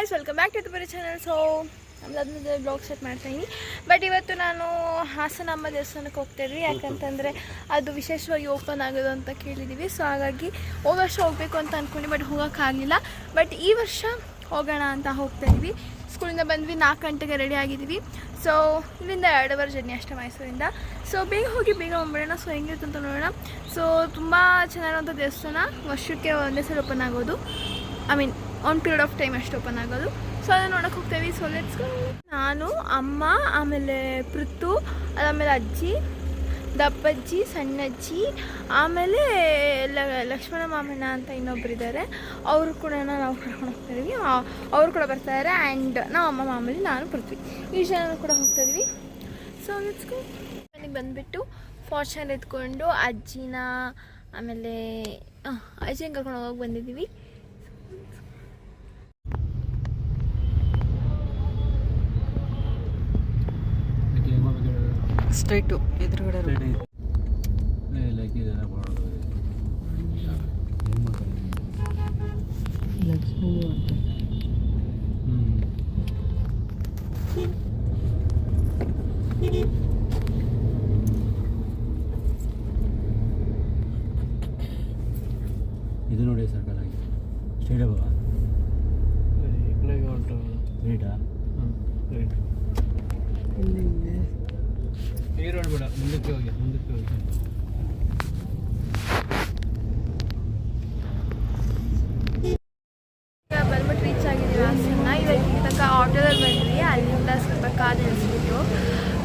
Guys, welcome back to ಬರೀ channel. So ನಮ್ಮದಾದ್ಮೇಲೆ blog start ಮಾಡ್ತಾಯಿದ್ದೀನಿ. But ಇವತ್ತು ನಾನು ಹಾಸನಾಂಬ ದೇವಸ್ಥಾನಕ್ಕೆ ಹೋಗ್ತಾಯಿದ್ವಿ. ಯಾಕಂತಂದರೆ ಅದು ವಿಶೇಷವಾಗಿ ಓಪನ್ ಆಗೋದು ಅಂತ ಕೇಳಿದ್ದೀವಿ. ಸೊ ಹಾಗಾಗಿ ಹೋದ ವರ್ಷ ಹೋಗಬೇಕು ಅಂತ ಅಂದ್ಕೊಂಡು ಬಟ್ ಹೋಗೋಕ್ಕಾಗಲಿಲ್ಲ. ಬಟ್ ಈ ವರ್ಷ ಹೋಗೋಣ ಅಂತ ಹೋಗ್ತಾಯಿದ್ವಿ. ಸ್ಕೂಲಿಂದ ಬಂದ್ವಿ, 4 ಗಂಟೆಗೆ ರೆಡಿ ಆಗಿದ್ದೀವಿ. ಸೊ ಇಲ್ಲಿಂದ 2 ಅವರ್ ಜರ್ನಿ ಅಷ್ಟೇ ಮೈಸೂರಿಂದ. ಸೊ ಬೇಗ ಹೋಗಿ ಬೇಗ ಬಂದ್ಬಿಡೋಣ. ಸೊ ಹೆಂಗಿರುತ್ತೆ ಅಂತ ನೋಡೋಣ. ಸೊ ತುಂಬ ಚೆನ್ನಾಗಿರುವಂಥ ದೇವಸ್ಥಾನ. ವರ್ಷಕ್ಕೆ ಒಂದೇ ಸಲ ಓಪನ್ ಆಗೋದು. I mean one period of time ಅಷ್ಟು ಓಪನ್ ಆಗೋದು. ಸೊ ಅದನ್ನು ನೋಡೋಕೆ ಹೋಗ್ತೇವೆ. So let's go. ನಾನು, ಅಮ್ಮ, ಆಮೇಲೆ ಪೃಥು, ಅದಾದಮೇಲೆ ಅಜ್ಜಿ, ದಪ್ಪಜ್ಜಿ, ಸಣ್ಣಜ್ಜಿ, ಆಮೇಲೆ ಲಕ್ಷ್ಮಣ ಮಾಮಣ್ಣ ಅಂತ ಇನ್ನೊಬ್ರು ಇದ್ದಾರೆ. ಅವರು ಕೂಡ ನಾವು ಕರ್ಕೊಂಡು ಹೋಗ್ತಾಯಿದ್ವಿ. ಅವರು ಕೂಡ ಬರ್ತಾಯಿದ್ದಾರೆ. ಆ್ಯಂಡ್ ನಾವು ಅಮ್ಮ, ಮಾಮೂಲಿ, ನಾನು, ಪೃಥ್ವಿ ಈ ಜನ ಕೂಡ ಹೋಗ್ತಾಯಿದ್ವಿ. So let's go. ಮನೆಗೆ ಬಂದುಬಿಟ್ಟು ಫಾರ್ಚುನರ್ ಎತ್ಕೊಂಡು ಅಜ್ಜಿನ ಆಮೇಲೆ ಅಜ್ಜಿನ ಕರ್ಕೊಂಡು ಹೋಗೋಕೆ ಬಂದಿದ್ದೀವಿ. ಸ್ಟ್ರೈಟು ಎದುರುಗಡೆ ಇದು ನೋಡಿ ಸರ್ಕಲ್ ಆಗಿ ಸ್ಟ್ರೈಟ್ ಬಾಬಾ ರೈಟಾ ರೋಡ್ ಬೇಡ, ಮುಂದಕ್ಕೆ ಹೋಗಿ ಬಂದ್ಬಿಟ್ಟು ರೀಚ್ ಆಗಿದ್ದೀವಿ ಹಾಸನ. ಇವಾಗ ತನಕ ಆಟೋದಲ್ಲಿ ಬಂದ್ವಿ. ಅಲ್ಲಿಂದ ಸ್ವಲ್ಪ ಕಾರ್ ನಿಲ್ಲಿಸ್ಬಿಟ್ಟು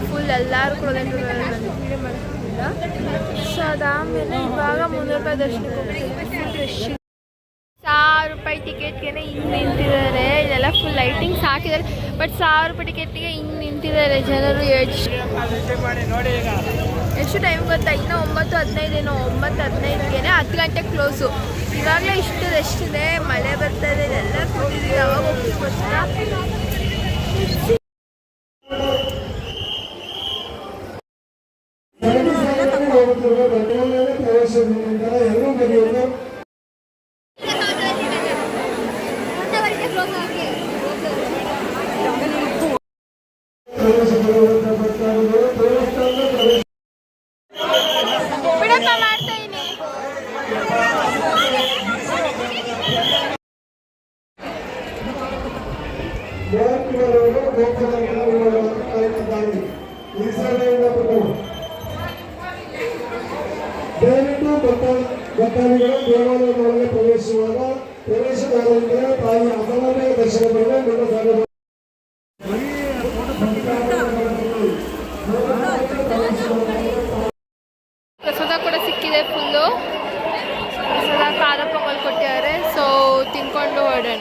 ಫುಲ್ ಎಲ್ಲರೂ ಕೂಡ ವೀಡಿಯೋ ಮಾಡ್ತಿದ್ದಿಲ್ಲ. ಸೊ ಅದಾದಮೇಲೆ ಇವಾಗ 300 ರೂಪಾಯಿ ದರ್ಶನಕ್ಕೆ ಹೋಗ್ತೀವಿ. 1000 ರೂಪಾಯಿ ಟಿಕೆಟ್ಗೆ ಹಿಂಗೆ ನಿಂತಿದ್ದಾರೆ. ಇದೆಲ್ಲ ಫುಲ್ ಲೈಟಿಂಗ್ಸ್ ಹಾಕಿದ್ದಾರೆ. ಬಟ್ 1000 ರೂಪಾಯಿ ಟಿಕೆಟ್ಗೆ ಹಿಂಗೆ ನಿಂತಿದ್ದಾರೆ ಜನರು. ಎಷ್ಟು ಟೈಮ್ ಗೊತ್ತಾ? ಇನ್ನೂ 9:15 ಏನೋ, 9:15ಗೆ 10 ಗಂಟೆಗೆ ಕ್ಲೋಸು. ಇವಾಗಲೇ ಇಷ್ಟು ಎಷ್ಟಿದೆ, ಮಳೆ ಬರ್ತಾಯಿದೆ, ಎಲ್ಲ ಕೂತಿದ್ದೀವಿ. ಯಾವಾಗ ಹೋಗ್ತೀವಿ ಗೊತ್ತಾ? ಬಿಡಪ್ಪ, ಮಾಡ್ತಾ ಇದ್ದೀನಿ. ದಯವಿಟ್ಟು ಭಕ್ತಾದಿಗಳು ದೇವಾಲಯದೊಳಗೆ ಪ್ರವೇಶಿಸುವಾಗ ಪ್ರವೇಶದಾರರಿಗೆ ತಾಯಿ ಅಮಲಮಯ ದರ್ಶನ ಪಡೆದು ಪ್ರಸಾದ ಕೂಡ ಸಿಕ್ಕಿದೆ ಫುಲ್ಲು. ಪ್ರಸಾದ ಖಾರ ಪೊಂಗಲ್ ಕೊಟ್ಟಿದ್ದಾರೆ. ಸೊ ತಿನ್ಕೊಂಡು ಹೊರಡೋಣ.